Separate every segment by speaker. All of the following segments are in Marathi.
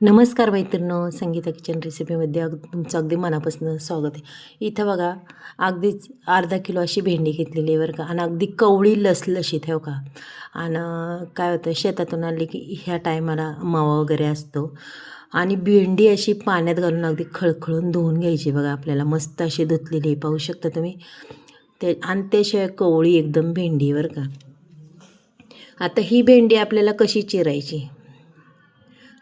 Speaker 1: नमस्कार मैत्रिणींनो, संगीता किचन रेसिपीमध्ये तुमचं अगदी मनापासून स्वागत आहे. इथं बघा अगदीच अर्धा किलो अशी भेंडी घेतलेली आहे बरं का. आणि अगदी कवळी लसलशीत आहे का. आणि काय होतं, शेतातून आली की ह्या टायमाला मावा वगैरे असतो आणि भेंडी अशी पाण्यात घालून अगदी खळखळून धुवून घ्यायची बघा. आपल्याला मस्त अशी धुतलेली पाहू शकता तुम्ही ते. आणि त्याशिवाय कवळी एकदम भेंडी बरं का. आता ही भेंडी आपल्याला कशी चिरायची.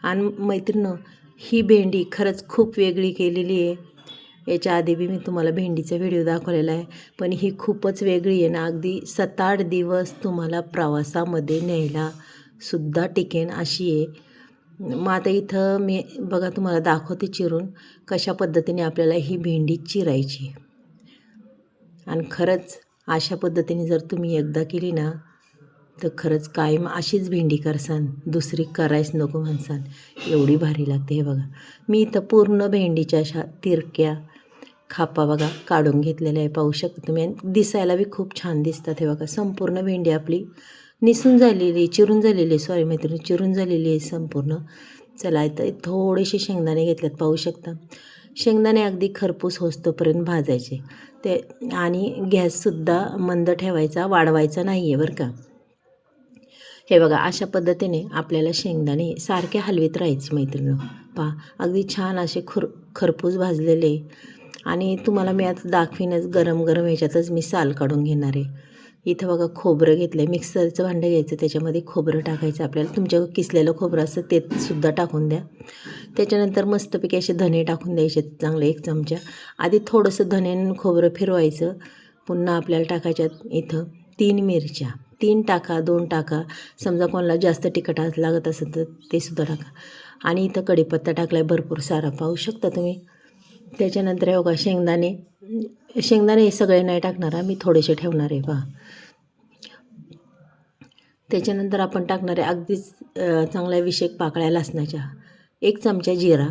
Speaker 1: आणि मैत्रिणींनो, ही भेंडी खरंच खूप वेगळी केलेली आहे. याच्या आधी बी मी तुम्हाला भेंडीचा व्हिडिओ दाखवलेला आहे, पण ही खूपच वेगळी आहे ना. अगदी 7-8 दिवस तुम्हाला प्रवासामध्ये न्यायला सुद्धा टिकेन अशी आहे. मग आता इथं मी बघा तुम्हाला दाखवते चिरून कशा पद्धतीने आपल्याला ही भेंडी चिरायची. आणि खरंच अशा पद्धतीने जर तुम्ही एकदा केली ना, तर खरंच कायम अशीच भेंडी करसान, दुसरी करायच नको म्हणसान, एवढी भारी लागते. हे बघा, मी इथं पूर्ण भेंडीच्या अशा तिरक्या खापा बघा काढून घेतलेल्या आहे, पाहू शकता तुम्ही. दिसायला बी खूप छान दिसतात. हे बघा, संपूर्ण भेंडी आपली निसून झालेली, चिरून झालेली, सॉरी मैत्रिणी, चिरून झालेली आहे संपूर्ण. चला, इथं थोडेसे शेंगदाणे घेतलेत, पाहू शकता. शेंगदाणे अगदी खरपूस होस्तोपर्यंत भाजायचे ते. आणि गॅससुद्धा मंद ठेवायचा, वाढवायचा नाही आहे बरं का. हे बघा, अशा पद्धतीने आपल्याला शेंगदाणे सारखे हलवीत राहायचे मैत्रिणी. पहा, अगदी छान असे खरपूस भाजलेले. आणि तुम्हाला मी आता दाखवीनच, गरम गरम ह्याच्यातच मी साल काढून घेणार आहे. इथं बघा खोबरं घेतलं आहे, मिक्सरचं भांडं घ्यायचं, त्याच्यामध्ये खोबरं टाकायचं आपल्याला. तुमच्याकडं किसलेलं खोबरं असतं ते सुद्धा टाकून द्या. त्याच्यानंतर मस्तपैकी असे धने टाकून द्यायचे चांगले 1 चमचा. आधी थोडंसं धने खोबरं फिरवायचं. पुन्हा आपल्याला टाकायच्यात इथं 3 मिरच्या. 3 टाका, 2 टाका, समजा कोणाला जास्त तिखट लागत असेल तर ते सुद्धा टाका. आणि इथं कढीपत्ता टाकला आहे भरपूर सारा, पाहू शकता तुम्ही. त्याच्यानंतर हे बघा, शेंगदाणे हे सगळे नाही टाकणार, मी थोडेसे ठेवणार आहे पहा. त्याच्यानंतर आपण टाकणार आहे अगदीच चांगल्या 20 पाकळ्या लसणाच्या, 1 चमचा जिरा.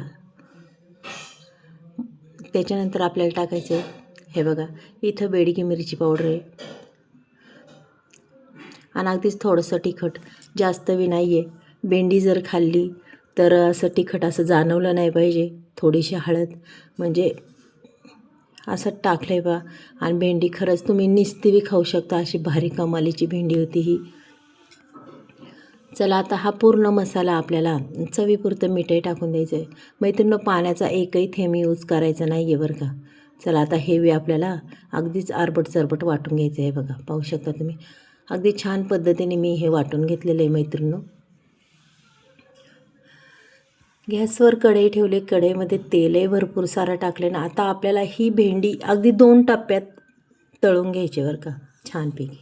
Speaker 1: त्याच्यानंतर आपल्याला टाकायचं आहे, हे बघा, इथं बेडगी मिरची पावडर आहे. आणि अगदीच थोडंसं तिखट, जास्त बी नाही आहे. भेंडी जर खाल्ली तर असं तिखट असं जाणवलं नाही पाहिजे. थोडीशी हळद, म्हणजे असं टाकलं आहे बा. आणि भेंडी खरंच तुम्ही नुसती बी खाऊ शकता, अशी भारी कमालीची भेंडी होती ही. चला, आता हा पूर्ण मसाला आपल्याला चवीपुरतं मीठही टाकून द्यायचं आहे मैत्रिणींनो. पाण्याचा एकही थेंब यूज करायचा नाही आहे बरं का. चला, आता हे बी आपल्याला अगदीच आरबट चरबट वाटून घ्यायचं आहे बघा, पाहू शकता तुम्ही. अगदी छान पद्धतीने मी हे वाटून घेतलेलं आहे मैत्रिणींनो. गॅसवर कढई ठेवले, कढईमध्ये तेलही भरपूर सारं टाकले ना. आता आपल्याला ही भेंडी अगदी 2 टप्प्यात तळून घ्यायची बरं का, छानपैकी.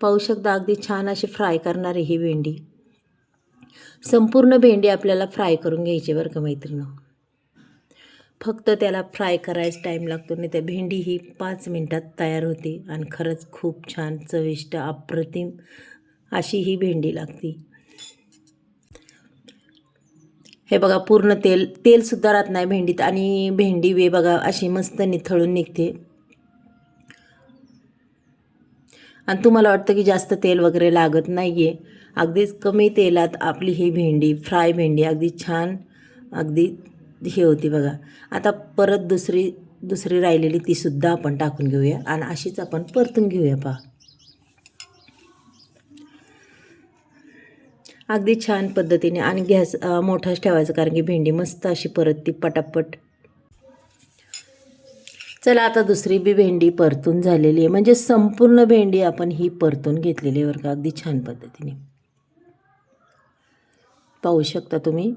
Speaker 1: पाहू शकता, अगदी छान अशी फ्राय करणार आहे ही भेंडी. संपूर्ण भेंडी आपल्याला फ्राय करून घ्यायची बरं का मैत्रिणी. फक्त त्याला फ्राय करायचा टाईम लागतो, नाही त्या भेंडी ही 5 मिनटात तयार होते. आणि खरंच खूप छान चविष्ट अप्रतिम अशी ही भेंडी लागते. हे बघा, पूर्ण तेलसुद्धा राहत नाही भेंडीत. आणि भेंडी वे बघा अशी मस्त निथळून निघते. आणि तुम्हाला वाटतं की जास्त तेल वगैरे लागत नाही आहे, अगदीच कमी तेलात आपली ही भेंडी, फ्राय भेंडी अगदी छान, अगदी हे होती बघा. आता परत दुसरी राहिलेली तीसुद्धा आपण टाकून घेऊया आणि अशीच आपण परतून घेऊया पहा. अगदी छान पद्धतीने. आणि गॅस मोठाच ठेवायचा, कारण की भेंडी मस्त अशी परतती पटापट. चला, आता दुसरी बी भेंडी परतून झालेली आहे, म्हणजे संपूर्ण भेंडी आपण ही परतून घेतलेली आहे बरं का, अगदी छान पद्धतीने. पाहू शकता तुम्ही.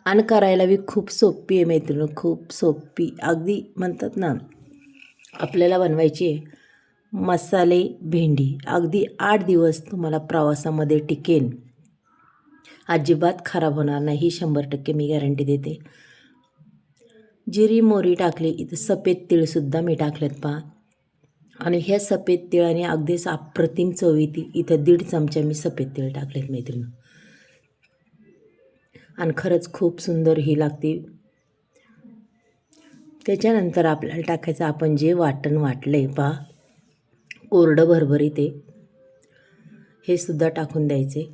Speaker 1: आणि करायला बी खूप सोपी आहे मैत्रिणी, खूप सोपी. अगदी म्हणतात ना, आपल्याला बनवायची आहे मसाले भेंडी. अगदी 8 दिवस तुम्हाला प्रवासामध्ये टिकेन, अजिबात खराब होणार नाही, ही 100% मी गॅरंटी देते. जिरी मोहरी टाकली, इथं सफेद तीळसुद्धा मी टाकलेत पहा. आणि ह्या सफेद तिळाने अगदीच अप्रतिम चव येते. इथं 1.5 चमचा मी सफेद तीळ टाकलेत मैत्रिणी. आणि खरंच खूप सुंदर ही लागते. त्याच्यानंतर आपल्याला टाकायचं आपण जे वाटण वाटलं आहे पहा, कोरडं भरभरीत आहे, हे सुद्धा टाकून द्यायचे.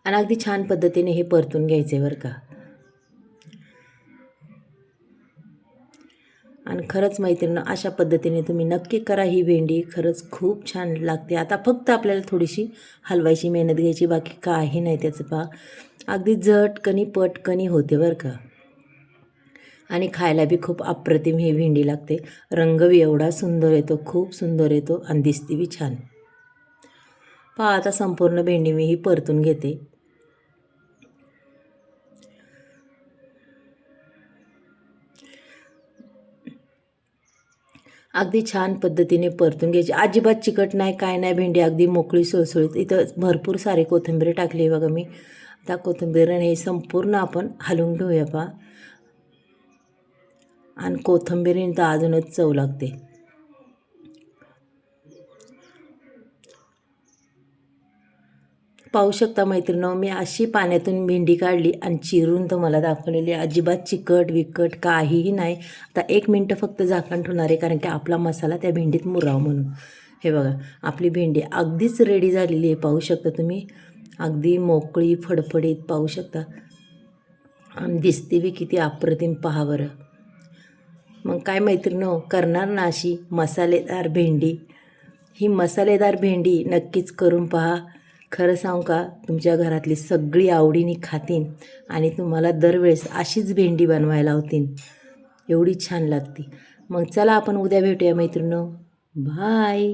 Speaker 1: आणि अगदी छान पद्धतीने हे परतून घ्यायचे बरं का. आणि खरंच मैत्रिणी अशा पद्धतीने तुम्ही नक्की करा. ही भेंडी खरंच खूप छान लागते. आता फक्त आपल्याला थोडीशी हलवायची मेहनत घ्यायची, बाकी काही नाही त्याचं. पहा अगदी झटकनी पटकनी होते बरं का. आणि खायला बी खूप अप्रतिम ही भेंडी लागते. रंग बी एवढा सुंदर येतो, खूप सुंदर येतो आणि दिसते बी छान. पहा आता संपूर्ण भेंडी मी ही परतून घेते. अगदी छान पद्धतीने परतून घ्यायची. अजिबात चिकट नाही, काय नाही. भेंडी अगदी मोकळी सुळसुळीत. इथं भरपूर सारे कोथिंबीर टाकली बघा मी. त्या कोथिंबीरने हे संपूर्ण आपण हलवून घेऊया पहा. आणि कोथिंबीरीने तर अजूनच चव लागते. पाहू शकता मैत्रिणी, मी अशी पाण्यातून भेंडी काढली आणि चिरून तुम्हाला दाखवलेली. अजिबात चिकट विकट काहीही नाही. आता 1 मिनटं फक्त झाकण ठेवणार आहे, कारण की आपला मसाला त्या भेंडीत मुरावा म्हणून. हे बघा आपली भेंडी अगदीच रेडी झालेली आहे. पाहू शकता तुम्ही, अगदी मोकळी फडफडीत पाहू शकता. आणि दिसते बी किती अप्रतिम, पहा बरं. मग काय मैत्रिणी, करणार ना अशी मसालेदार भेंडी. ही मसालेदार भेंडी नक्कीच करून पहा. खरं सांगू का, तुमच्या घरातली सगळी आवडीने खातीन आणि तुम्हाला दरवेळेस अशीच भेंडी बनवायला होतीन. एवढी छान लागते. मग चला आपण उद्या भेटूया मैत्रिणी. बाय.